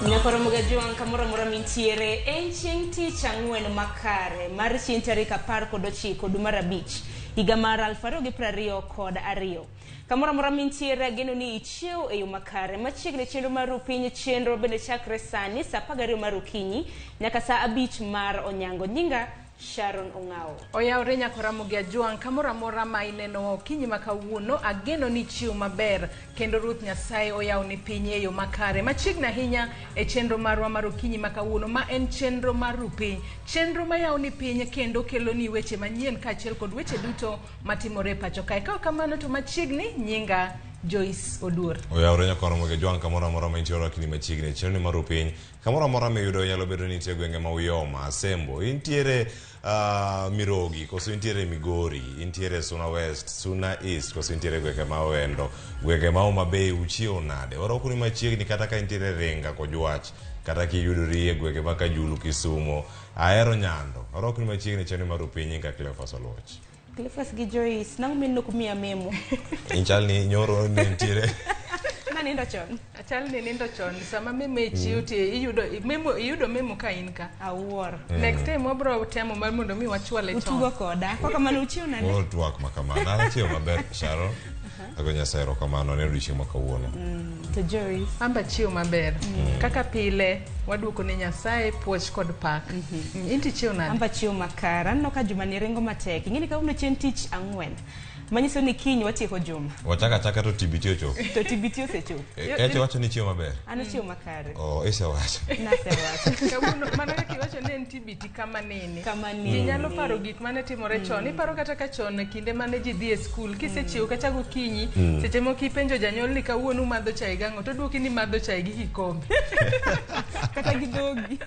Ramogi kamora mora mintiere en chieng' tich ang'wen makare mar chieng' tarik 19 dwe mar abich higa mar 2022. Kamora mora mintiere geno ni ichiew e yo makare machiegni chenro mar Piny chenro bende chakre sani saa 12 mar okinyi nyaka saa 5 mar onyango. Nyinga Sharon Ongao. Oyawre Ramogi kamora mora ma ineno okinyi makawuono ageno ni chiwo maber kendo Ruth Nyasaye oyawni piny e yo makare machiegni ahinya e chenro marwa mar okinyi makawuono ma en chenro mar Piny, chenro mayawni piny kendo kelo ni weche manyien kaachiel kod weche duto matimore pacho kae. Ka kamano to machiegni nyinga Joyce Odur. Oyawre Ramogi kamora mora ma intiere okinyi machiegni chenro mar Piny kamora mora miyudo nyalo bedo ni nitie gwenge ma Uyoma, Sembo, intiere Mirogi, koso intiere Migori, intiere Suna West, Suna East, koso intiere gwenge ma Wendo, gwenge ma Homa Bay uchiew nade. Ora kuni machiegni kata ka intiere Ringa Kojwach, kata ki yudori e gwenge ma Kajulu, Kisumo, Ahero Nyando. Ora kuni machiegni chenro mar Piny nyinga Cleophas Oluoch. Cleophas gi Joyce, nango min nok miya memo. Inchal ni nyoro ni intiere Nindo chon. Achal ni nindo chon. Sama meme chiu ti iyudo memo ka in ka. Awuor. Next time wabro temo mar mondo mi wachwale chon. Utugo koda. Kwa kamano uchiu nane. O tuak makamano. Achiew maber Sharon. Ago Nyasaye rokamano ne odiochieng' makawuono. To Joyce. Amba chiu maber. Kaka pile waduoko ne Nyasaye puoch kod pak. Inti chiu nade? Amba chiu makara. Anno ka juma ni ringo matek. Ing'eni kawuono chieng' tich ang'wen. Manyiso ni kiny watieko juma. Wachaka to TBT ochopo. To TBT osechopo. Eche wacho ni chiemo maber. An chiemo makare. Oh, ese wacho. Nase wacho. Kawuono mana kaka iwacho ni en TBT kama nene. Kama nene. Ji nyalo paro gik mane timore chon. Iparo kata ka chon kinde mane ji dhi e skul kisechiwo kacha gokinyi seche moko ipenjo janyuol ni kawuono madho chai gang'o to duoki ni madho chai gi kikombe. Kata gi dhogi.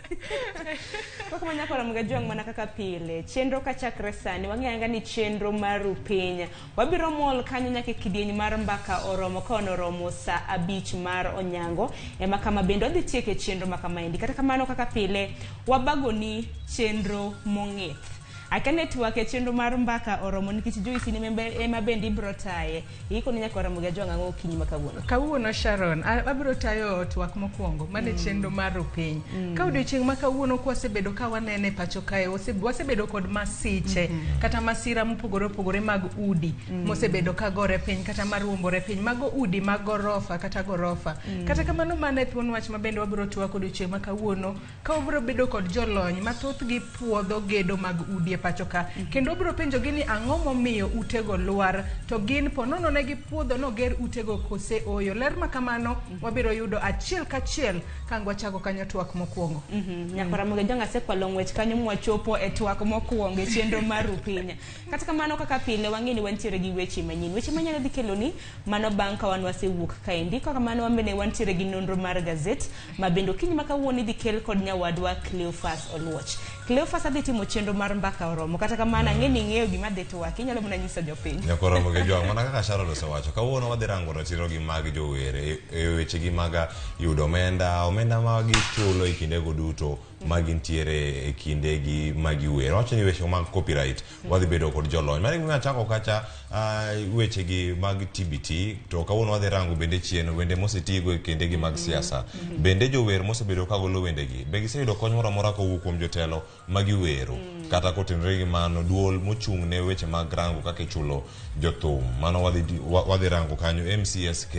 Kaka manyako Ramogi mana kaka pile. Chenro ka chakre sani wang'eyo ni chenro mar Piny. Wabiro mol kanyo nyaka kidieny mar mbaka oromo kono romo saa 5 mar onyango ema kama bendo odhi tieke chenro makamaendi. Kata kamano kaka pile wabagoni chenro mong'ith. Aka network e chenro mar mbaka oromo nikech Joyce ni ema bendi ibro taye. Iko ni nyaka Ramogi ang'o okinyi makawuono. Kawuono Sharon, abiro tayo twak mokwongo mane chenro mar Piny. Ka odiochieng' makawuono kwasebedo ka wanene pacho kae wasebedo kod masiche kata masira mopogore opogore mag udi mosebedo ka gore piny kata maruombore piny mago udi mag gorofa kata gorofa. Kata kamano mane thuon wach mabende wabiro twak odiochieng' makawuono ka wabiro bedo kod jolony mathoth gi puodho gedo mag udi pacho ka kendo biro penjo gini ang'o momiyo utego lwar to gin ponono ne gi puodho no ger utego kose oyo. Ler makamano wabiro yudo achiel kachiel kangwa chako kanyo twak mokwongo. Nyako Ramogi ase kwalo ng'wech kanyo mwachopo e twak mokwongo e chenro mar Piny. Kata kamano kaka pile wang'eni wantiere gi weche manyien. Weche manyien dhi kelo ni mano bang' ka wan wasewuok kaendi. Kaka kamano wambene wantiere gi nonro mar gazet mabendo okinyi makawuono idhi kel kod nyawadwa Cleophas Oluoch. Cleophas adhi timo chenro mar mbaka oromo. Kata kamano ang'eni ng'eyo gima dhi twak inyalo mana nyiso jopiny. Nyako Ramogi mana kaka Sharon osewacho kawuono wadhi rango ratiro gi mag jowere e weche gi mag yudo omenda ma gichulo e kinde go duto magintiere e kinde gi mag wer. Wacho ni weche mag copyright wadhi bedo kod jolony. Mane ng'e chako kacha weche gi mag TBT to kawuono wadhi rango bende chien wende mosetigo e kinde gi mag siasa. Bende jower mosebedo ka golo wende gi. Be giseyudo kony moro amora kowuok kuom jotelo mag wero kata kotenre gi mano duol mochung' ne weche mag rango kaka ichulo jothum. Mano wadhi rango kanyo MCSK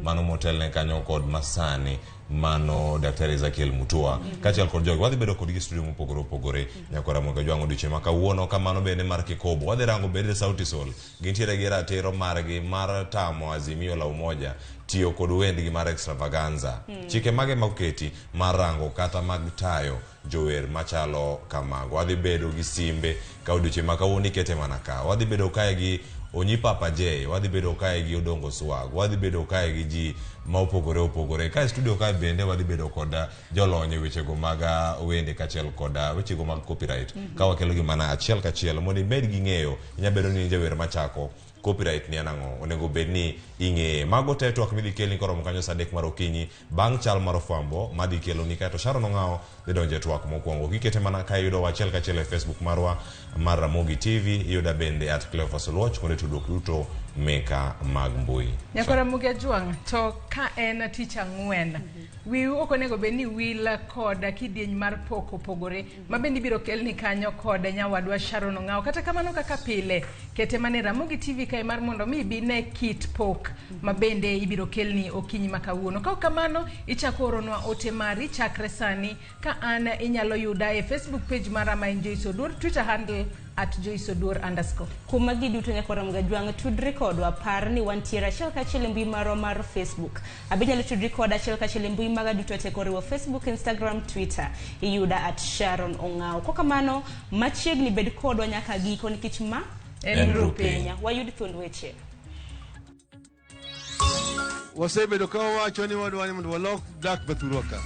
mano motelne kanyo kod Masani mano Dr. Ezekiel Mutua kachiel kod jogi wadhi bedo kod gi studio mopogore opogore. Nyako Ramogi odiochieng' makawuono kamano bende mar Kikobo wadhi rango bende Sauti Sol gintiere gi ratiro margi mar tamo Azimio la Umoja tiyo kod wendgi mar extravaganza. Chike mage maketi mar rango kata mag tayo jower machalo kamago. Wadhi bedo gi simbe ka odiochieng' makawuono ikete mana ka. Wadhi bedo kae gi Onyi Papa J, wadhi bedo kae gi Odongo Swag, wadhi bedo kae gi ji ma opogore. Kae studio kae bende wadhi bedo kod jolony wechego mag wende kachiel kod wechego mag copyright. Ka wakelo gi mana achiel kachiel mondo imed gi ng'eyo inya bedo ni jawer machako copyright ni anang'o onego bed ni ing'e. Mago te twak midhi kelni koromo kanyo saa 3 mar okinyi bang' chal mar fwambo madhi kelo ni kae to Sharon Ongao dhi donje twak mokwongo. Kikete mana ka yudo wachiel kachiel e Facebook marwa mar Ramogi TV, yuda bende at Cleophas Oluoch kuonde tudruok duto meka mag mbui. Nyakora muge juang to ka en tich ang'wen. Wiu ok onego bed ni wila koda kidieny mar pok opogore mabendi biro kelni kanyo koda nyawadwa Sharon Ong'aw. Kata kamano kaka pile kete mane Ramogi TV kae mar mondo mi bine kit pok mabende ibiro kelni okinyi makawuono. Ka kamano ichako oronwa ote mari chakre sani ka an inyalo yuda e Facebook page mara ma en Joyce Oduor, Twitter handle @JoyceOduor_. Kuma giduto nyakora mga juang tudri kodwa par ni wantiere achiel kachiel mbui marwa mar Facebook. Abinyalo tudri koda achiel kachiel mbui maga duto te koriwo Facebook, Instagram, Twitter. Iyuda @Sharon Ong'aw. Kokamano machiegni bed kodwa nyaka giko nikech ma en rupenya. Wayud thuond weche. Wasebedo ka wacho ni wadwani mondo walok dak bathurwa ka.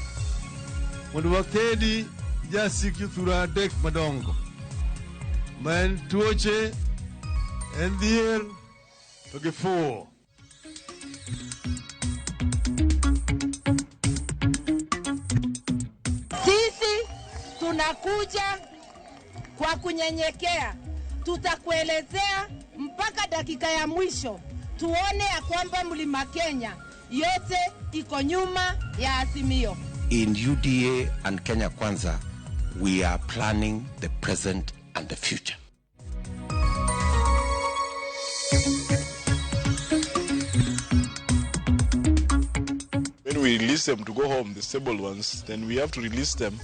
Mondo wakedi jasik thura dek madongo. Man tuoche en dhier to gi fuo. Sisi tunakuja kwa kunyenyekea, tutakuelezea mpaka dakika ya mwisho tuone ya kwamba Mlima Kenya yote iko nyuma ya Azimio. In UDA and Kenya Kwanza, we are planning the present and the future. When we release them to go home, the stable ones, then we have to release them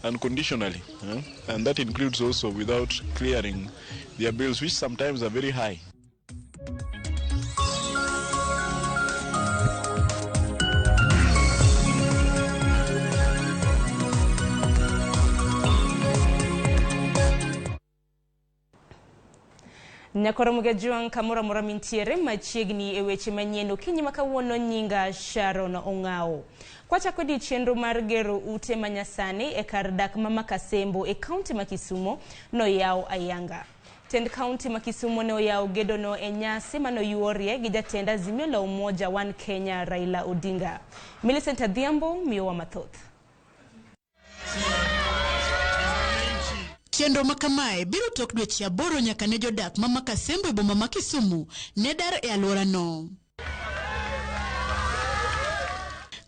unconditionally. And that includes also without clearing their bills, which sometimes are very high. Nyakora muge juang kamora mora mintiere machiegni e weche manyien okinyi makawuono nyinga Sharon Ong'aw. Kwacha kodi chenro mar gero ute manyasani e kar dak mama Kasembo e kaunti ma Kisumo no yaw ayanga. Tend kaunti ma Kisumo ne oyaw gedo no e nyasi mano yuorie gi jatend Azimio la Umoja One Kenya Raila Odinga. Millicent Adhiambo miyo wa mathoth. Chenro makamae biro tok dweche 8 nyaka ne jodak mama Kasembo e boma ma Kisumu ne dar e alwora no.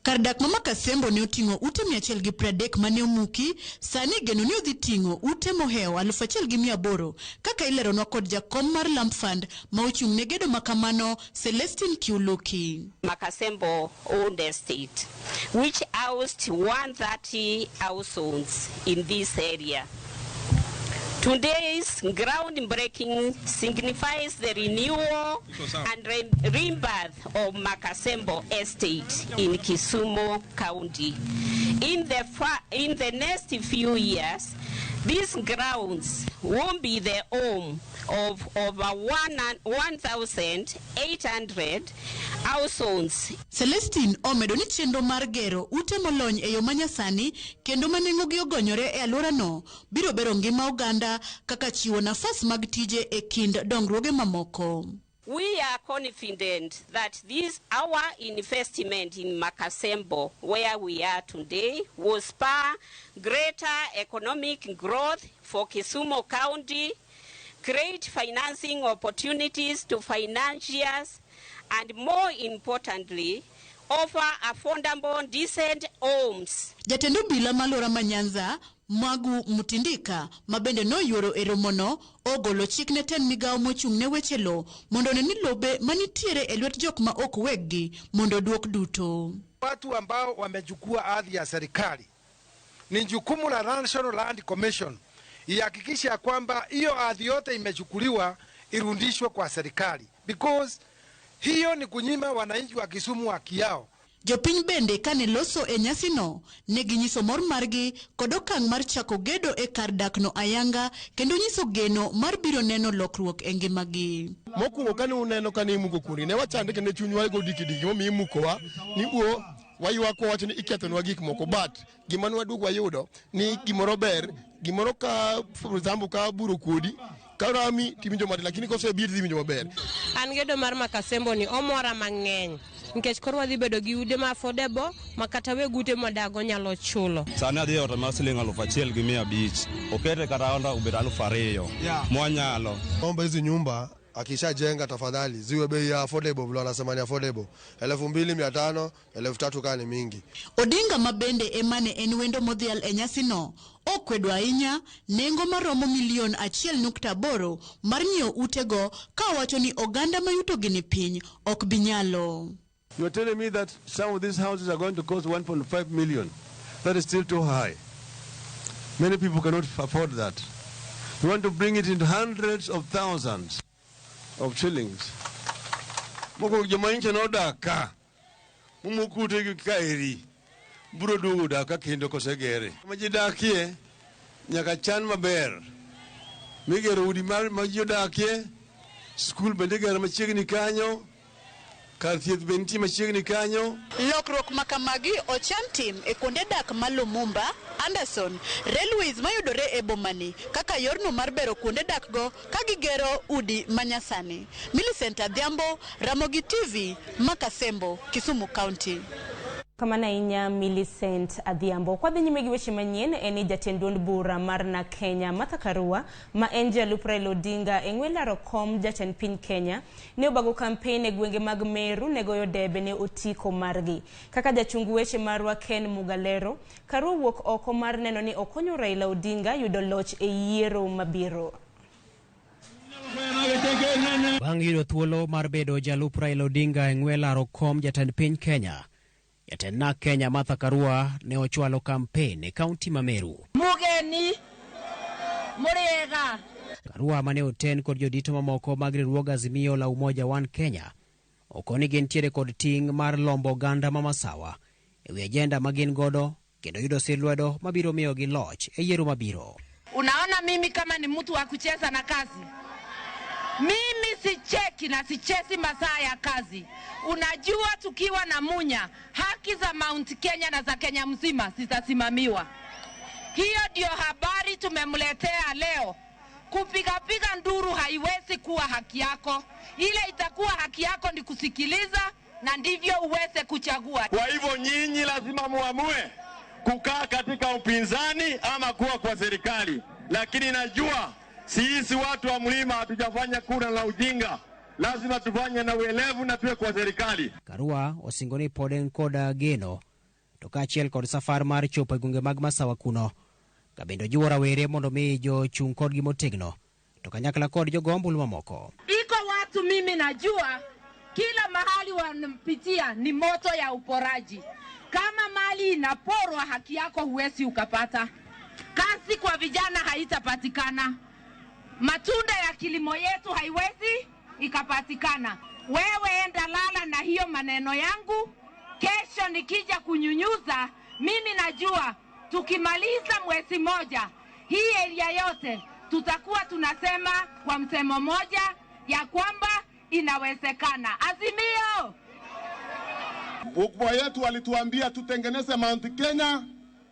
Kar dak mama Kasembo ne oting'o ute 130 mane omuki, sani geno ne odhi ting'o ute mohewo 1,800 kaka ileronwa kod jakom mar Lamp Fund ma ochung' ne gedo makamano Celestine Kiuluki. Makasembo owned estate, which housed 130 households in this area. Today's groundbreaking signifies the renewal and rebirth of Makasembo Estate in Kisumu County. In the next few years, these grounds won't be the home of over 1,800 households. Celestine omedo ni chenro mar gero ute molony e yo manyasani kendo manengogi ogonyore e alwora no biro bero ngima oganda kaka chiwo nafas mag tije e kind dongruoge mamoko. We are confident that our investment in Makasembo, where we are today, will spur greater economic growth for Kisumu County, create financing opportunities to financiers, and more importantly, offer affordable, decent homes. Jatendo bila malora manyanza Magu Mutindika mabende no yuoro e romono ogolo chik ne ten migawo mochung' ne weche lo mondo ne ni lobe manitiere e lwet jok ma ok weggi mondo duok duto. Watu ambao wamechukua ardhi ya serikali ni jukumu la National Land Commission ihakikisha kwamba hiyo ardhi yote imechukuliwa irudishwe kwa serikali, because hiyo ni kunyima wananchi wa Kisumu haki yao. Jopiny bende kane loso e nyasi no ne ginyiso mor margi kod okang' mar chako gedo e kar dak no ayanga kendo nyiso geno mar biro neno lokruok e ngimagi. Mokuongo kane uneno kane imuko kundi ne wachande kendo chunywa go dikidiki momi imukowa ni buo waywa ko wacho ni ikethonwa gik moko, but gima nwaduog wayudo ni gimoro ber, gimoro ka for example ka buro kodi karami timinjo mari, lakini kose bir timinjo maber. An gedo mar Makasembo ni omora mang'eny nikech koro wadhi bedo gi ude ma affordable makata we gute modago nyalo chulo. Sani adhi ot mar siling 1,500 okete kata onda ubet 2,000 mwanyalo. Omba hizi nyumba akishajenga tafadhali ziwe bei ya affordable, vile wanasema ni affordable. 2,500, 3,000 kani mingi. Odinga mabende emane en wendo modhial e nyasino okwedo ahinya nengo maromo $1.8 mar nyiewo utego ka wacho ni oganda mayuto gini piny ok binyalo. You are telling me that some of these houses are going to cost 1.5 million. That is still too high. Many people cannot afford that. You want to bring it into hundreds of thousands of shillings. Moko jamainche no daka. Mumukute kairi. Buro dugo daka kendo kosegere. Majidakie nyaka chan maber. Migero udi majidakie. School bende gero machiegni kanyo. Lokruok makamagi ochan tim e kuonde dak ma Lumumba, Anderson, Railways mayudore e bomani kaka yorno mar bero kuonde dak go ka gigero udi manyasani. Millicent Adhiambo, Ramogi TV, Makasembo, Kisumu County. Kamana inya Millicent Adhiambo. Kwa dhi nyime gi weche manyien eni jatend duond bura mar na Kenya Martha Karua ma en jalup Raila Odinga engwelaro kom jatend piny Kenya ne obago campaign e gwenge mag Meru ne goyo debe ne otiko margi. Kaka jachungu weche marwa Ken Mugalero, Karua wuok oko mar neno ni okonyo Raila Odinga yudo loch e yiero mabiro. Bang' yudo thuolo mar bedo jalup Raila Odinga engwelaro kom jatend piny Kenya, jatend na Kenya Martha Karua ne ochwalo campaign e kaunti ma Meru. Mugeni Muriega. Karua mane oten kod jodito mamoko mag riwruog Azimio la Umoja One Kenya okoni gentiere kod ting' mar lombo ganda mamasawa e wi agenda magin godo kendo yudo silwedo mabiro miyo gi loch e yiero mabiro. Unaona mimi kama ni mtu wa kucheza na kazi. Mimi sicheki na sichezi masaa ya kazi. Unajua tukiwa na Munya, haki za Mount Kenya na za Kenya mzima zitasimamiwa. Hiyo ndio habari tumemletea leo. Kupiga nduru haiwezi kuwa haki yako. Ile itakuwa haki yako ni kusikiliza na ndivyo uweze kuchagua. Kwa hivyo nyinyi lazima muamue kukaa katika upinzani ama kuwa kwa serikali. Lakini najua sisi watu wa mlima hatujafanya kura na ujinga. Lazima tufanye na uelevu na tuwe kwa serikali. Karua osingoni poden koda geno to kaachiel kod safar mar chopo e gwenge mag masawa kuno. Kabendo jiwo rawere mondo mi jo chung kodgi motegno to kanyakla kod jogombulu mamoko. Iko watu mimi najua kila mahali wanapitia ni moto ya uporaji. Kama mali inaporwa haki yako huwezi ukapata. Kazi kwa vijana haitapatikana. Matunda ya kilimo yetu haiwezi ikapatikana. Wewe enda lala na hiyo maneno yangu. Kesho nikija kunyunyuza, mimi najua tukimaliza mwezi moja hii area yote tutakuwa tunasema kwa msemo moja ya kwamba inawezekana. Azimio. Ukubwa yetu walituambia tutengeneze Mount Kenya,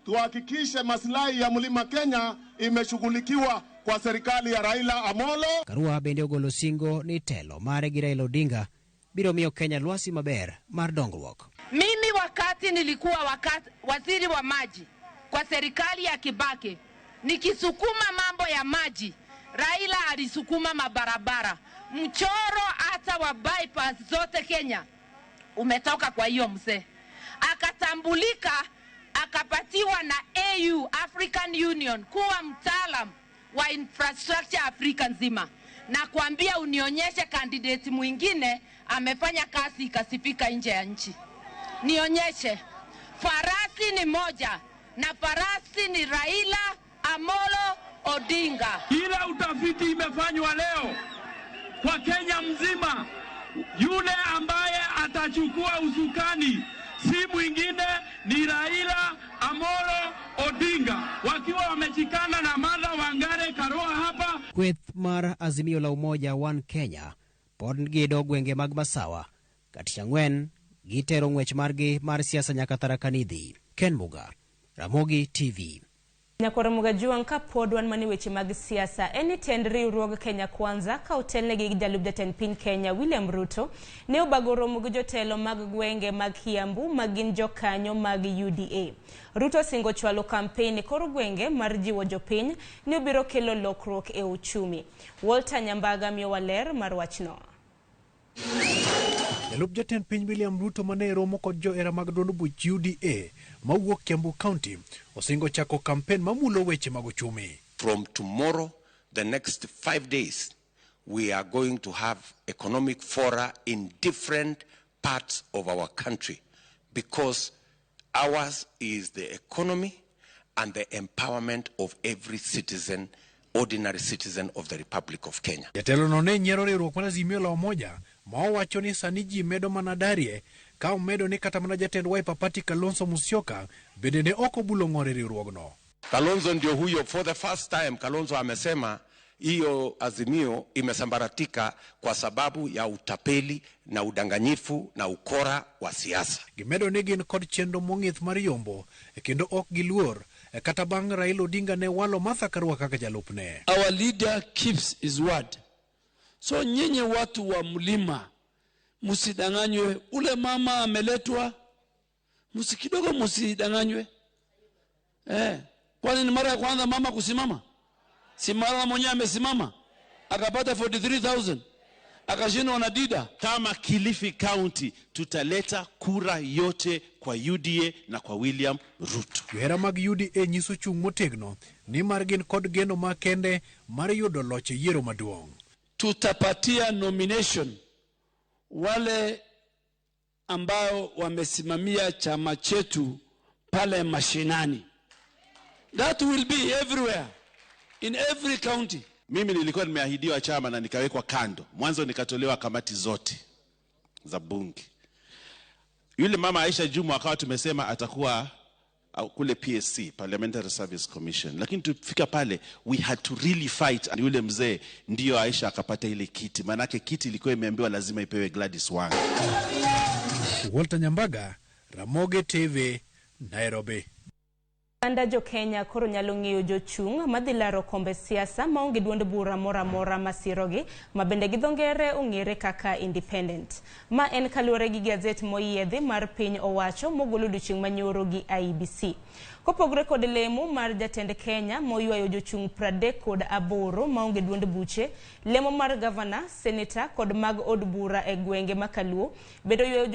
tuhakikishe maslahi ya mlima Kenya imeshughulikiwa kwa serikali ya Raila Amolo. Karua bende ogolo singo ni telo mare gi Raila Odinga biro miyo Kenya lwasi maber mar dongruok. Mimi wakati nilikuwa waziri wa maji kwa serikali ya Kibaki, nikisukuma mambo ya maji, Raila alisukuma mabarabara. Mchoro hata wa bypass zote Kenya umetoka kwa hiyo mzee. Akatambulika, akapatiwa na AU, African Union, kuwa mtaalam wa infrastructure Afrika nzima. Na kuambia unionyeshe candidate mwingine amefanya kazi ikasifika nje ya nchi. Nionyeshe. Farasi ni moja na farasi ni Raila Amolo Odinga. Ile utafiti imefanywa leo kwa Kenya mzima. Yule ambaye atachukua usukani si mwingine ni Raila Amolo Odinga, wakiwa wameshikana na Martha Wangare Karua hapa. Kweth mar Azimio la Umoja One Kenya pod gido gwenge mag masawa kati ang'wen gitero ng'wech margi mar siasa nyaka Tharaka Nithi. Ken Muga, Ramogi TV. Nyakora juang ka podwan mani weche mag siasa eni tend riwruog Kenya Kwanza ka otelne gi jalub jatend piny Kenya William Ruto ne obago romo gi jotelo mag gwenge mag Kiambu magin jokanyo mag UDA. Ruto singo chwalo kampeni koro gwenge mar jiwo jopiny ni obiro kelo lokruok e uchumi. Walter Nyambaga miyo waler mar wachno. Jalub jatend piny William Ruto mane romo kod joera mag duond buch UDA mawuok Kiambu County osingo chako kampen mamulo weche mag uchumi. From tomorrow, the next 5 days, we are going to have economic fora in different parts of our country because ours is the economy and the empowerment of every citizen, ordinary citizen of the Republic of Kenya. Jatelo no ne nyiero riwruok mar Azimio la Umoja ma owacho ni sani ji medo mana darie ka omedo ni kata mana jatend Wiper Party Kalonzo Musyoka bende ne ok obulo ng'ore riwruogno. Kalonzo ndio huyo, for the first time Kalonzo amesema hiyo Azimio imesambaratika kwa sababu ya utapeli na udanganyifu na ukora wa siasa. Gimedo ni gin kod chenro mong'ith mar yombo kendo ok giluor kata bang' Raila Odinga ne walo Martha Karua kaka jalupne. Our leader keeps his word. So nyinyi watu wa mlima musidanganywe, ule mama ameletwa, kidogo musidanganywe. Kwani ni mara ya kwanza mama kusimama? Si mara mwenyewe amesimama akapata 43,000 akashindwa na Dida. Kama Kilifi County tutaleta kura yote kwa UDA na kwa William Ruto. Joera mag UDA nyiso chung' motegno ni mar gin kod geno makende mar yudo loch yiero maduong'. Tutapatia nomination wale ambao wamesimamia chama chetu pale mashinani. That will be everywhere, in every county. Mimi nilikuwa nimeahidiwa chama na nikawekwa kando. Mwanzo nikatolewa kamati zote za bunge. Yule mama Aisha Juma akawa tumesema atakuwa kule PSC, Parliamentary Service Commission. Lakini tufika pale, we had to really fight. And yule mzee ndio Aisha akapata ile kiti. Manake kiti ilikuwa imeambiwa lazima ipewe Gladys Wanga. Walter Nyambaga, Ramogi TV, Nairobi. Anda jo Kenya koro nyalo ng'iyo jochung' madhilaro kombe siasa maonge duond bura mora masirogi mabende gi dhongere ong'ere kaka independent. Ma en kaluwore gi gazet moyiedhi mar piny owacho mogolo odiochieng' manyoro gi IEBC. Kopogore kod lemo mar jatend Kenya moywayo jochung' 38 maonge duond buche, lemo mar governor, senator kod mag od bura e gwenge makaluo bedo ywayo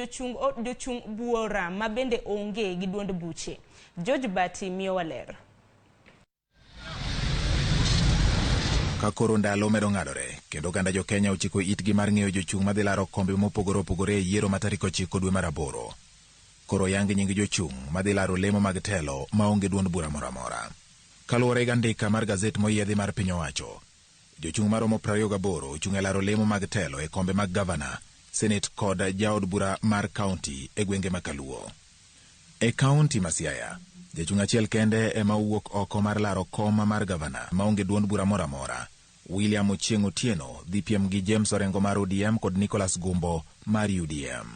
jochung' buora mabende onge gi duond buche. George Bati miyo waler. Kakoro ndalo medo ng'adore kendo ganda jo Kenya ochiko itgi mar ng'eyo jochung' madhilaro kombe mopogore opogore e yiero ma tarik 9 dwe mar 8. Koro yangi nying jochung' madhilaro lemo mag telo maonge duond bura moramora. Kaluwore gi andika mar gazet moyiedhi mar piny owacho, jochung' maromo 28 ochung' e laro lemo mag telo e kombe mag governor, senate kod jaod bura mar county e gwenge makaluo. E county ma Siaya, jachung' achiel kende ema owuok oko mar laro kom mar gavana maonge duond bura moramora. William Ochieng' Otieno dhi piem gi James Orengo mar ODM kod Nicholas Gumbo mar UDM.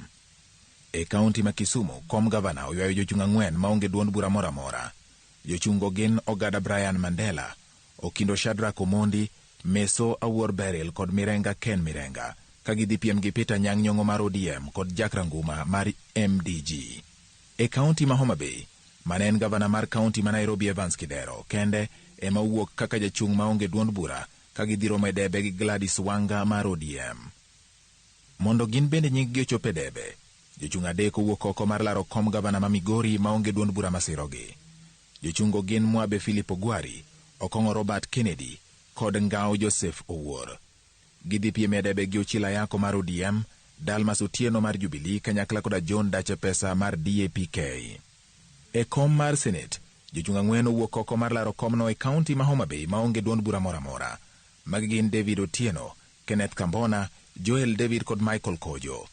E county ma Kisumu, kom gavana oywayo jochung' 4 maonge duond bura moramora. Jochung'go gin Ogada Brian Mandela, Okindo Shadrack Omondi, Meso Awuor Beryl kod Mirenga Ken Mirenga, ka gidhi piem gi Peter Nyang' Nyong'o mar ODM kod Jack Ranguma mar MDG. E county ma Homa Bay, manen gavana mar county ma Nairobi Evans Kidero kende ema wuok kaka jachung' maonge duond bura ka gidhiro medebe gi Gladys Wanga mar ODM. Mondo gin bende nying ochope debe, jochung' 3 owuok oko mar laro kom gavana ma Migori maonge duond bura masirogi. Jochung'go gin Mwabe Philip Ogwari, Okong'o Robert Kennedy kod Ngao Joseph Owuor. Gidhi piem medebe gi Ochila Yako mar ODM, Dalmas Otieno mar Jubilee kanyakla koda John Dache Pesa mar DAPK. E kom mar Senate, jochung' 4 owuok oko mar laro komno e county ma Homa Bay maonge duond bura moramora. Magi gin David Otieno, Kenneth Kambona, Joel David kod Michael Kojo.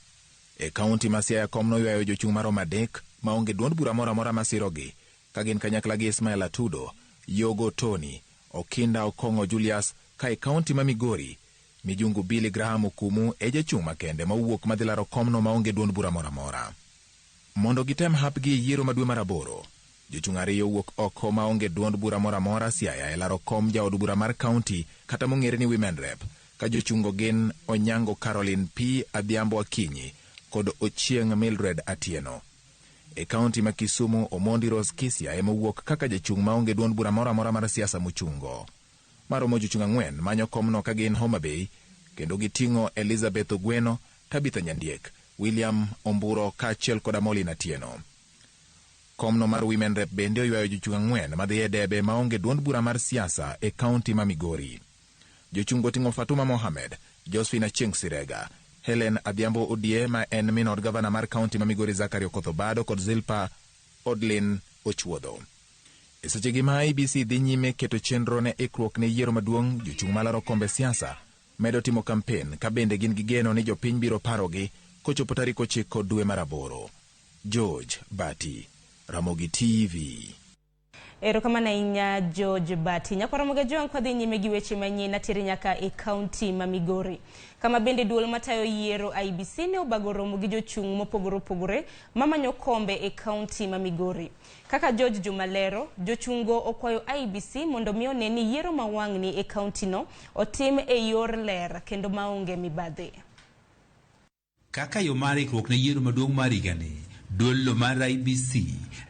E county ma Siaya komno ywayo jochung' maromo 3 maonge duond bura moramora masirogi, ka gin kanyakla gi Ismael Atudo, Yogo Tony, Okinda Okong'o Julius, ka e county ma Migori Mijungu Billy Graham Okumu e jachung' makende mawuok madhilaro komno maonge duond bura moramora. Mondo gitem hapgi yiero madwe mar 8, Jochung' ariyo wuok oko maonge duond bura moro amora Siaya e laro kom jaod bura mar kaunti kata mong'ere ni Women Rep, ka jochungo gin Onyango Caroline P. Adhiambo Akinyi kod Ochieng' Mildred Atieno. E kaunti ma Kisumu, Omondi Rose Kisia ema wuok kaka jachung' maonge duond bura moro amora mar siasa mochungo. Maromo jochung' ang'wen manyo komno ka gin Homa Bay, kendo giting'o Elizabeth Ogweno, Tabitha Nyandiek, William Omburo kaachiel kod Amolin Atieno. Komno mar Women Rep bende oywayo jochung' ang'wen madhi e debe maonge duond bura mar siasa e kaunti ma Migori. Jochung' oting'o Fatuma Mohamed, Josephine Achieng' Sirega, Helen Adhiambo Odie ma en min od gavana mar kaunti ma Migori Zachary Okoth Obado kod Zilpa Odlin Ochuodho. E sechegi ma IEBC dhi nyime keto chenro ne ikruok ne yiero maduong', jochung' malaro kombe siasa medo timo kampen ka bende gin gi geno ni jopiny biro parogi kochopo tarik 9 dwe mar aboro. George Bati, Ramogi TV. Erokamano ahinya George Bati. Nyako Ramogi Jong kwa dhi nyime gi weche manyien atiri nyaka e kaunti ma Migori. Kama bende duol matayo yiero IEBC ne obago romo gi jochung' mopogore opogore mamanyo kombe e kaunti ma Migori. Kaka George Jumalero, jochungo okwayo IEBC mondo miyo ne ni yiero mawang'ni e kaunti no otim e yor ler kendo maonge mibadhi. Kaka yo mar ikruok ne yiero maduong' mar higani, duol mar IEBC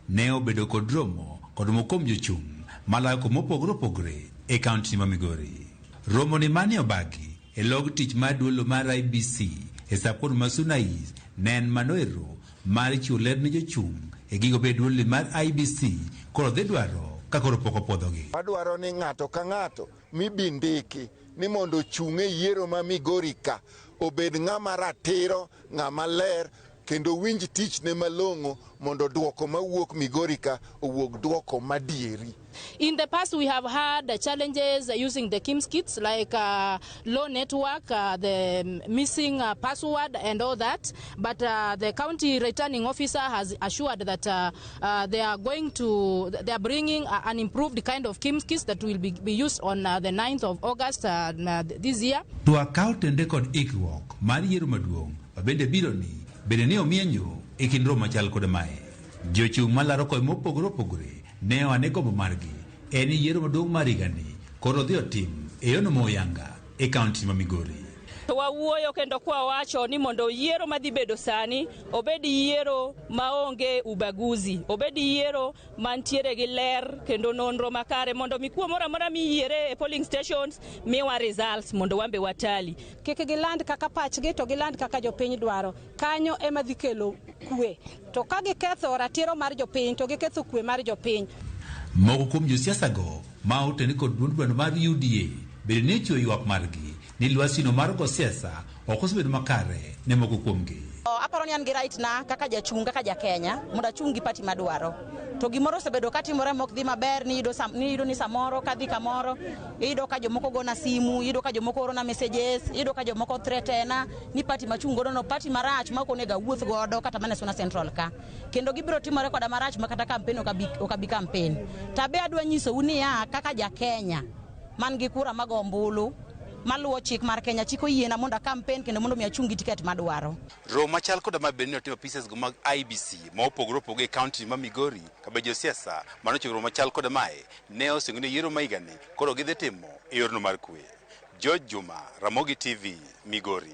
ne obedo kod romo kod mokom jochung' malayo mopogore opogore e kaunti ma Migori. Romo ni mane obagi e log tich mar duol mar IEBC e sapor Masunais ne en manoero mar chiwo ler ne jochung' e gigo be duol mar IEBC koro dhi dwaro ka koro pok opodhogi. Adwaro ni ng'ato ka ng'ato mibindiki ni mondo chung' e yiero ma Migori ka obed ng'ama ratiro, ng'ama ler, kendo winj tich ne malong'o mondo duoko mawuok Migori ka owuok duoko madieri. In the past, we have had challenges using the KIMS kits like low network, the missing password and all that. But the county returning officer has assured that they are bringing an improved kind of KIMS kits that will be used on the 9th of August this year. To account and record ikruok mar yiero maduong' bende biro ni bende ne omienyo e kind romo machal kod mae. Jochung' malaro kod mopogore opogore ne wane gombo margi en yiero maduong' mar higani koro dhi otim e yono moyanga e kaunti ma Migori. Wawuoyo kendo kwa wacho ni mondo yiero madhi bedo sani obed yiero maonge ubaguzi, obed yiero mantiere gi ler kendo nonro makare mondo mikuo moro amora miyiere e polling stations miwa results mondo wambe watali. Kik giland kaka pachgi to giland kaka jopiny dwaro. Kanyo ema dhi kelo kwe. To ka giketho ratiro mar jopiny to giketho kwe mar jopiny. Moko kuom josiasa go ma oteni kod duond bura mar UDA bende ne chiwo ywak margi ni lwasino mar go siasa ok osebedo makare ne moko kuomgi. Aparo ni an gi right na kaka jachung' kaka ja Kenya mondo achung' gi pati madwaro. To gimoro osebedo katimore mok dhi maber ni yudo ni samoro kadhi kamoro iyudo ka jomoko gona simu, iyudo ka jomoko orona messages, iyudo ka jomoko threatena ni pati machung' godo no pati marach ma okonega wuoth godo kata mana Suna Central ka. Kendo gibiro timore koda marach ma kata campaign okabi campaign. Tabe adwa nyiso uni kaka ja Kenya man gi kura mag ombulu maluwo chik mar Kenya chiko yiena mondo campaign kendo mondo mi achungi tiket madwaro. Romo machal koda mabenni otimo pieces go mag IEBC ma opogore opogore e kaunti ma Migori kabe josiasa mano chokro machal koda mae ne osingo ni yiero maigani koro gidhi timo e yorno mar kwe. George Juma, Ramogi TV, Migori.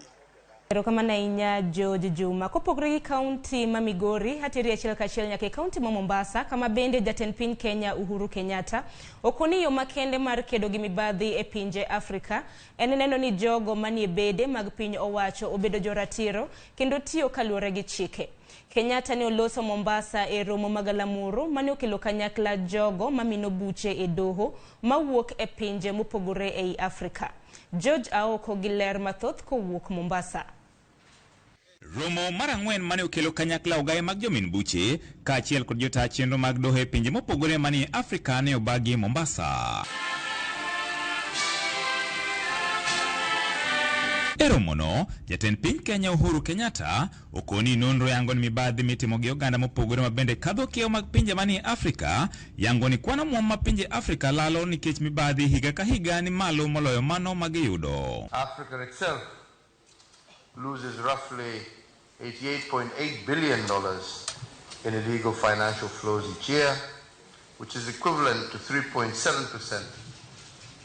Erokamano ahinya George Juma. Kopogore gi kaunti ma Migori, hatiri achiel kachiel nyaka e kaunti ma Mombasa, kama bende jatend piny Kenya Uhuru Kenyatta okoni yo makende mar kedo gi mibadhi e pinje Afrika en neno ni jogo manie bede mag piny owacho obedo joratiro kendo tiyo kaluwore gi chike. Kenyatta ne oloso Mombasa e romo magalamuru mane okelo kanyakla jogo mamino buche e doho mawuok e pinje mopogore ei Afrika. George Aoko gi ler mathoth kowuok Mombasa. Romo mar ang'wen mane okelo kanyakla ogaye mag jomin buche kaachiel kod jotaa chenro mag doho e pinje mopogore manie Afrika ne obagi Mombasa. E romono, jatend piny Kenya Uhuru Kenyatta okoni nonro yango ni mibadhi mitimo gi oganda mopogore mabende kadho kiewo mag pinje manie Afrika yango ni kwano muom ma pinje Afrika lalo nikech mibadhi higa ka higa ni malo moloyo mano magiyudo. Africa itself loses roughly $88.8 billion in illegal financial flows each year, which is equivalent to 3.7%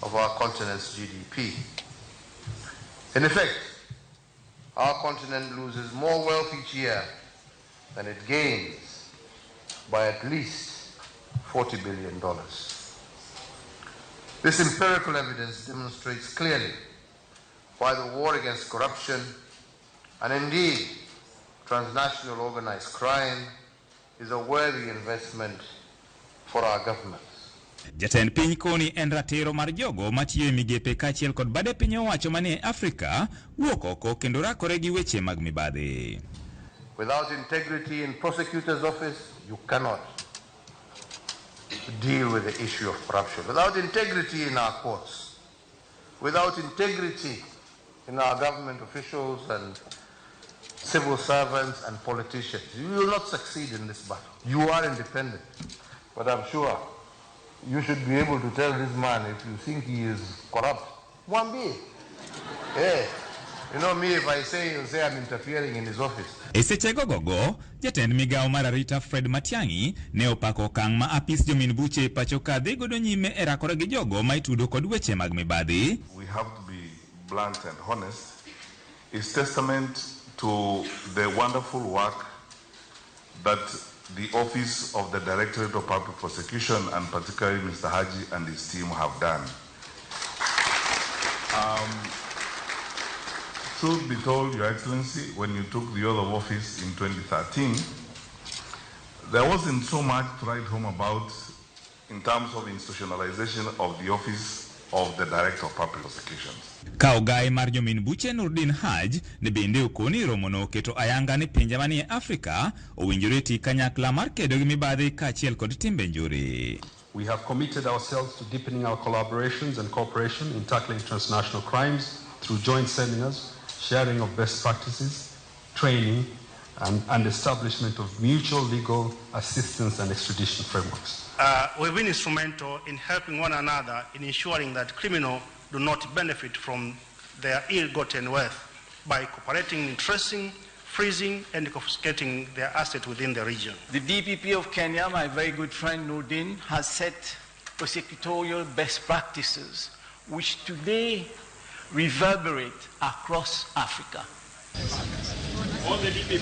of our continent's GDP. In effect, our continent loses more wealth each year than it gains by at least $40 billion. This empirical evidence demonstrates clearly why the war against corruption and indeed transnational organized crime is a worthy investment for our governments. Jatend piny koni en ratiro mar jogo matiyo e migepe kaachiel kod bade piny owacho manie Afrika wuok oko kendo rakore gi weche mag mibadhi. Without integrity in prosecutor's office, you cannot deal with the issue of corruption. Without integrity in our courts, without integrity in our government officials and civil servants and politicians, you will not succeed in this battle. You are independent, but I'm sure you should be able to tell this man if you think he is corrupt. Mwambie. Yeah. You know me, if I say, he'll say I'm interfering in his office. Esechego gogo, jatend migao mar arita Fred Matiang'i ne opako okang' ma apis jomin buche e pacho ka dhi godo nyime e rakore gi jogo ma itudo kod weche mag mibadhi. We have to be blunt and honest. It's testament to the wonderful work that the Office of the Directorate of Public Prosecution and particularly Mr. Haji and his team have done. Truth be told, Your Excellency, when you took the oath of office in 2013, there wasn't so much to write home about in terms of institutionalization of the Office of the Director of Public Prosecutions. Ka ogai mar jomin buche Nurdin Haj ne bende okoni romono keto ayanga ni pinje manie Afrika owinjore ti kanyakla mar kedo gi mibadhi kaachiel kod timbe njuri. We have committed ourselves to deepening our collaborations and cooperation in tackling transnational crimes through joint seminars, sharing of best practices, training, and establishment of mutual legal assistance and extradition frameworks. We've been instrumental in helping one another in ensuring that criminals do not benefit from their ill-gotten wealth by cooperating in tracing, freezing, and confiscating their assets within the region. The DPP of Kenya, my very good friend Nurdin, has set prosecutorial best practices which today reverberate across Africa.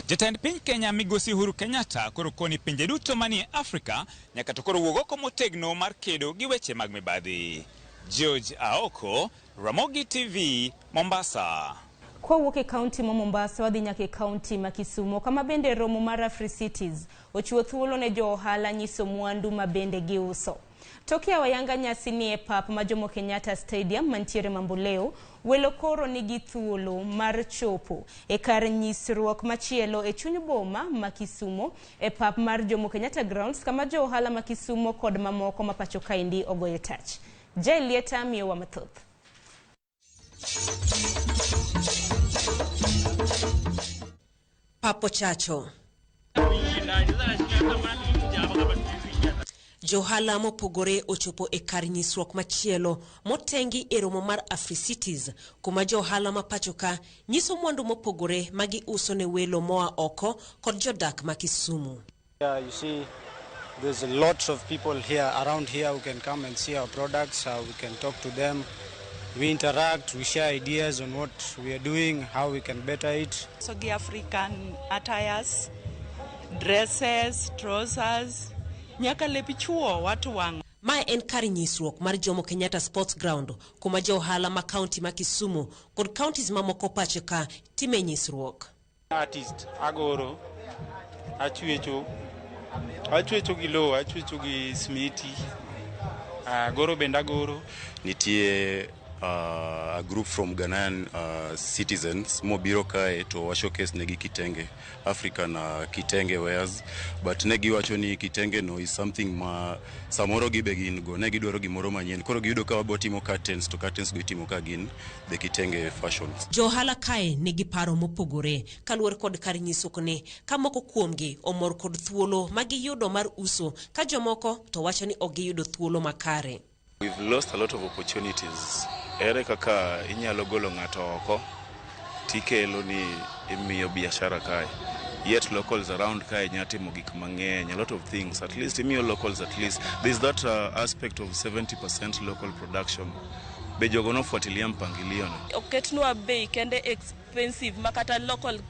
Jatend piny Kenya migosi Uhuru Kenyatta koro koni pinje duto manie Afrika nyaka to koro wuog oko motegno mar kedo gi weche mag mibadhi. George Aoko, Ramogi TV, Mombasa. Kwa wuok e kaunti ma Mombasa wadhi nyaka e kaunti ma Kisumu kama bende romo mar Afri Cities ochiwo thuolo ne jo ohala nyiso mwandu ma bende giuso. Tokia wayanga nyasi ni e pap ma Jomo Kenyatta Stadium mantiere Mamboleo, welo koro nigi thuolo mar chopo e kar nyisruok machielo e chuny boma ma Kisumu e pap mar Jomo Kenyatta Grounds kama jo ohala ma Kisumu kod mamoko ma pacho kaendi ogoye tach. Lieta miyo wa mathoth. Papo chacho. Johala mopogore ochopo e kar nyisruok machielo motengi e romo mar Afri Cities kuma johala ma pachoka nyiso mwandu mopogore magi uso ne welo moa oko kod jodak ma Kisumu. You see, there's a lot of people here around here who can come and see our products, how we can talk to them. We interact, we share ideas on what we are doing, how we can better it. So the African attires, dresses, trousers, nyaka lepi chuo watu wangu. Mae en kar nyisruok mar Jomo Kenyatta Sports Ground kuma jo ohala ma county ma Kisumu kod counties mamoko pacho ka time nyisruok. Artist agoro achwecho gi lowo, achwecho gi smiti, agoro benda goro. Nitie a group from Ghanaian citizens mobiro kae to showcase negi kitenge African kitenge wares, but negi wacho ni kitenge no is something ma samoro gibe gin go negi dwaro gimoro manyien koro giyudo ka wabotimo curtains to curtains go itimo ka gin the kitenge fashions. Johala kae negi paro mopogore kaluwore kod kar nyisruokne ka moko kuomgi omor kod thuolo magi yudo mar uso ka jomoko to wacho ni ogiyudo thuolo makare. We've lost a lot of opportunities. Ere kaka inyalo golo ng'ato oko tikelo ni imiyo biashara kae. yet locals around kae nyatimo gik mang'eny, a lot of things. At least imiyo locals, at least there's that aspect of 70% local production. Be jogo nofuatilia mpangilio no. Oketnwa bei kende expensive makata local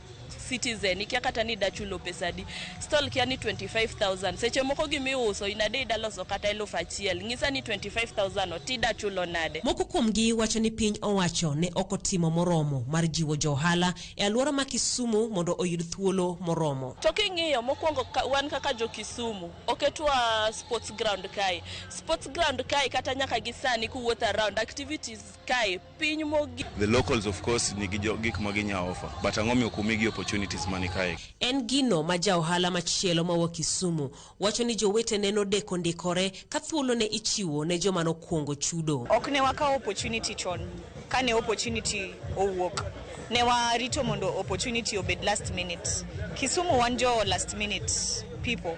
citizen ikia kata ni dachulo pesadi. Stall kia ni 25,000. Seche moko gimiuso inade idaloso kata 1,000. Ngisa ni 25,000 o ti dachulo nade. Moko kuomgi wacho ni piny owacho ne okotimo moromo mar jiwo johala e alwora ma Kisumu mondo oyud thuolo moromo. Toking'iyo mokwongo wan kaka jo Kisumu oketwa sports ground kai. Sports ground kai kata nyaka gisani kuwuoth around activities kai piny mogi. The locals of course ni gik maginya offer, but ang'omi okumigi opportunities mani kae. En gino ma ja ohala machielo ma Kisumu wacho ni jowete neno deko ndikore ka thuolo ne ichiwo ne joma nokuongo chudo. Ok ne waka opportunity chon, kane opportunity owuok. Ne warito mondo opportunity obed last minute. Kisumu wanjo last minute people.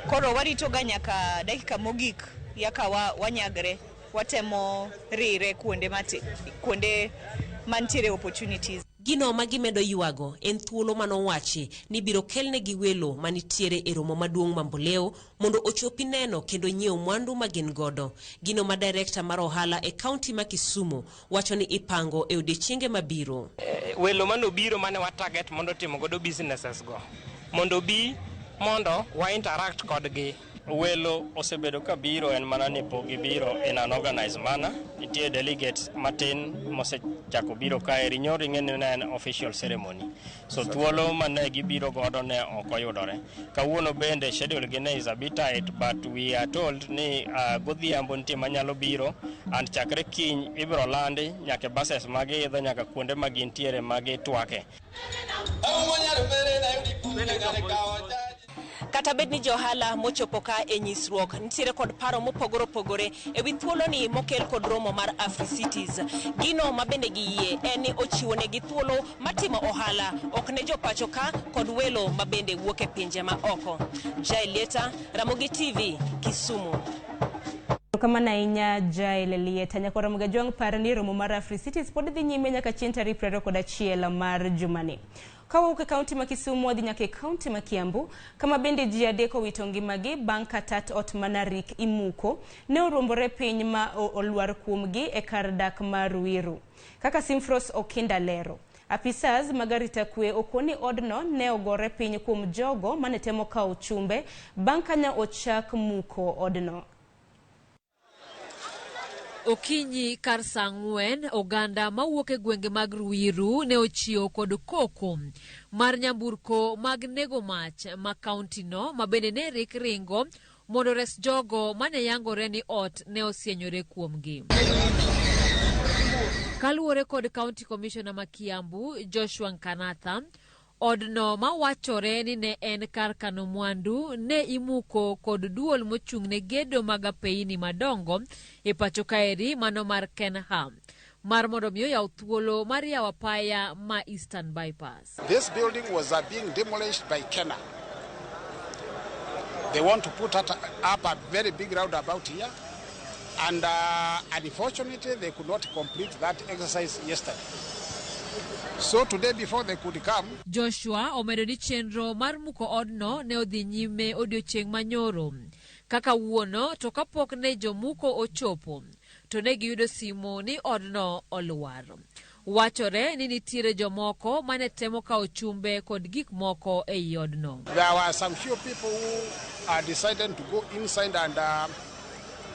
Koro warito ga nyaka dakika mogik yaka wanyagre watemo rire kuonde mantiere opportunities. Gino magimedo yuago en thuolo manowachi ni biro kelne gi welo manitiere e romo maduong' Mamboleo mondo ochopi neno kendo nyiew mwandu magin godo. Gino ma director mar ohala e county ma Kisumu wacho ni ipango e odiechienge mabiro. Welo mano biro mane wa target mondo timo godo businesses go. Mondo wa interact kodgi. Welo osebedo ka biro en mana ni pogi biro in an organized manner. Nitie delegates matin mosechako biro kae rinyori ng'eni en official ceremony. So thuolo mane gibiro godo ne ok oyudore. Kawuono bende schedule gi ne is a bit tight, but we are told ni godhiambo nitie manyalo biro and chakre kiny ibiro landi nyaka buses magidho nyaka kuonde magintiere magitwake. Kata bed ni johala mochopo ka e nyisruok nitiere kod paro mopogore opogore e wi thuolo ni mokel kod romo mar Afri-Cities. Gino mabende giyie en ni ochiwo ne gi thuolo matimo ohala ok ne jopacho ka kod welo mabende wuok e pinje ma oko. Jaileta, Ramogi TV, Kisumu. Kama na inya Jaileta nyako Ramogi jwang par ni romo mar Afri-Cities pod dhi nyime nyaka chieng' tarik 21 mar jumani. Kawuok e kaunti ma Kisumu wadhi nyaka e kaunti ma Kiambu kama bende ji adeko wito ngimagi bang' ka tat ot manarik imuko ne oruombore piny ma olwar kuomgi e kar dak mar Ruiru. Kaka Simfros Okinda lero, apisas magarita kwe okoni odno ne ogore piny kuom jogo mane temo kawo chumbe bang' kanya ochak muko odno. Okinyi kar saa 4 oganda mawuok e gwenge mag Ruiru ne ochiewo kod koko mar nyamburko mag nego mach ma kaunti no mabende ne ringo mondo res jogo mane yangore ni ot ne osienyore kuomgi. Kaluwore kod County Commissioner ma Kiambu Joshua Nkanatha, odno mawachore ni ne en kar kano mwandu ne imuko kod duol mochung'ne gedo mag apeyini madongo e pacho kaeri mano mar Kenham mar mondo miyo yaw thuolo mar yaw apaya ma Eastern Bypass. This building was being demolished by Kenya. They want to put up a very big roundabout here, and unfortunately they could not complete that exercise yesterday. So today before they could come, Joshua omedo ni chenro mar muko odno ne odhi nyime odiochieng' manyoro. Kaka wuono to kapok ne jomuko ochopo to ne giyudo simo ni odno olwar. Wachore ni nitiere jomoko mane temo kawo chumbe kod gik moko e odno. There were some few people who decided to go inside and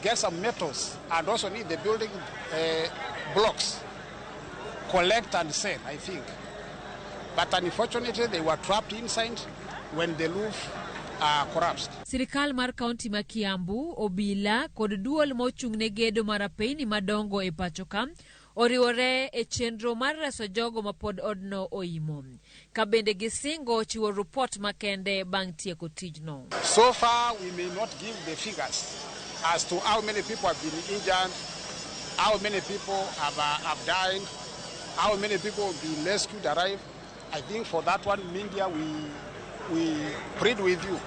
get some metals and also need the building blocks. Collect and sell, I think. But unfortunately, they were trapped inside when the roof collapsed. Sirikal mar kaunti ma Kiambu, obila kod duol mochung'ne gedo mar apeyini madongo e pacho ka oriwore e chenro mar reso jogo ma pod odno oimo. Ka bende gisingo chiwo report makende bang' tieko tijno. So far, we may not give the figures as to how many people have been injured, how many people have died, how many people will be rescued, arrive. I think for that one, media, we plead with you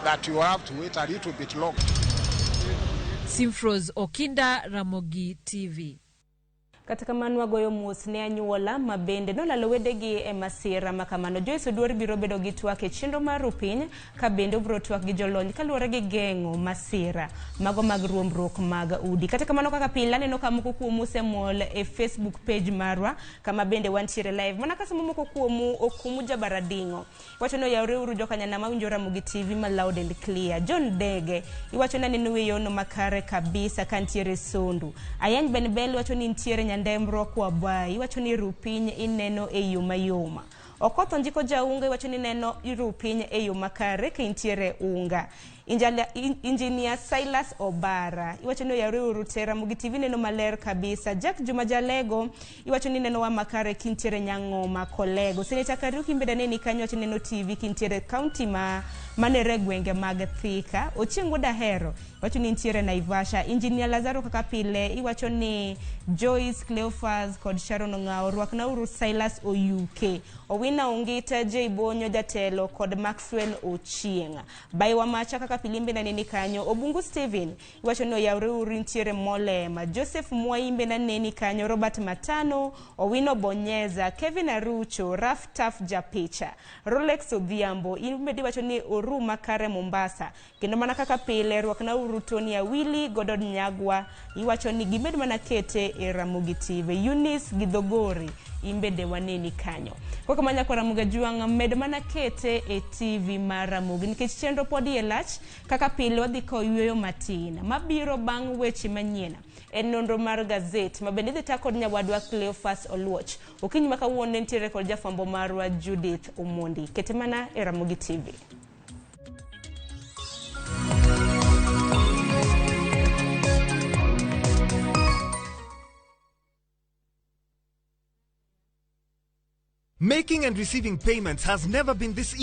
that you have to wait a little bit longer. Simfros Okinda, Ramogi TV. Kata kamano wagoyo mos ne anyuola mabende nolalo wedegi e masira makamano. Joyce Oduor biro bedo gi twak e chenro mar Piny ka bende obiro twak gi jolony kaluwore gi geng'o masira mago mag ruombruok mag udi. Kata kamano kaka pile aneno ka moko kuomu osemol e Facebook page marwa kama bende wantiere live. Mana kasa moko kuomu okumu Jabaradingo. Iwacho ni oyawre uru jokanyana mawinjo Ramogi TV ma loud and clear. John Dege iwacho ni neno yono makare kabisa kantiere Sondu. Ayany Benbel iwacho ni ntiere Ndembro kwa bai iwacho ni Piny ineno e yo mayoma. Okotho Njiko Jaunga iwacho ni neno Piny e yo makare ka intiere unga. Engineer Silas Obara iwacho ni oyawre uru te Ramogi TV neno maler kabisa. Jack Juma Jalego iwacho ni neno wa makare kintiere Nyang'oma Kolego. Senator Kariuki mbeda neni kanyo iwacho neno TV kintiere county manere gwenge mag Thika. Ochieng' Dahero iwacho ni ntiere Naivasha. Engineer Lazaro kaka pile iwacho ni Joyce Cleophas kod Sharon Ong'ao rwakna uru Silas Oyuke. Owina Ongita J Bonyo Jatelo kod Maxwell Ochieng'. Baiwa macha kaka pilimbe na neni kanyo. Obungu Steven iwacho ni oyawre uru ntiere Molema. Joseph Mwaimbe na neni kanyo. Robert Matano Owino Bonyeza Kevin Arucho Raf Taf Japicha Rolex Odhiambo imbedi iwacho ni oru makare Mombasa. Kendo mana kaka pile rwakna uru Tony Awili Godod Nyagwa iwacho ni gimed mana kete e Ramogi TV. Eunice Gidhogori imbede waneni kanyo. Kwa kamanya kwa Ramogi Juang med mana kete e TV mar Ramogi nikech chenro podi e lach kaka pile wadhi kao yueyo matin mabiro bang' weche manyien en nonro mar gazet mabende dhi ta kod nyawadwa Cleophas Oluoch. Okinyi makawuono ntiere kod jafwambo marwa Judith Omondi. Kete mana e Ramogi TV. Making and receiving payments has never been this easy.